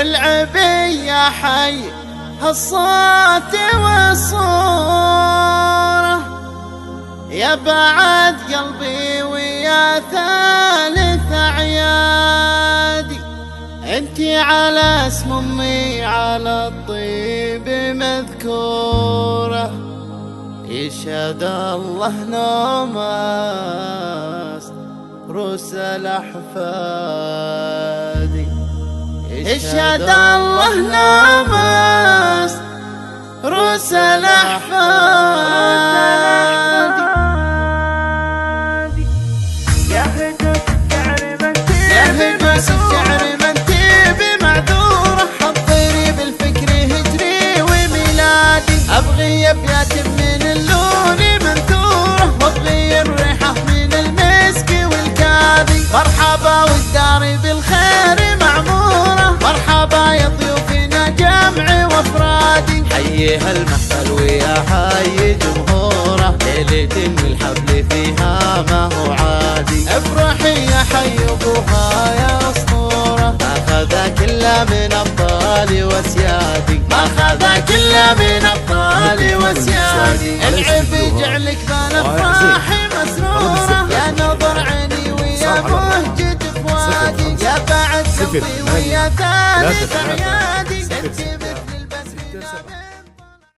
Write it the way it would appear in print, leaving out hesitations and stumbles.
والعبي يا حي الصوت والصورة، يا بعد قلبي ويا ثالث أعيادي، انتي على اسم امي على الطيب مذكورة، يشهد الله نوماس روس الأحفادي، يشهد الله نوماس روس الأحفادي. يا هدوء شعر منتي، يا هدوء شعر منتي بمعذورة، حضري بالفكر هجري وميلادي، أبغي أبيات من اللون منثورة، وأبغي الريحة من المسك والكادي، مرحبا والدار بالخير معمورة، مرحبا يا ضيوفنا جمعي وافرادي، حييها المحفل ويا حي جمهوره، ليلة الحفل فيها ما هو عادي، افرحي يا حي ابوها يا اسطوره، ما خذا كله من ابطالي واسيادي، ما خذا كله من ابطالي واسيادي، العب يجعلك بالافراح مسروره، يا نظر عيني ويا مهجة فؤادي، يا بعد قلبي ويا ثالث اعيادي.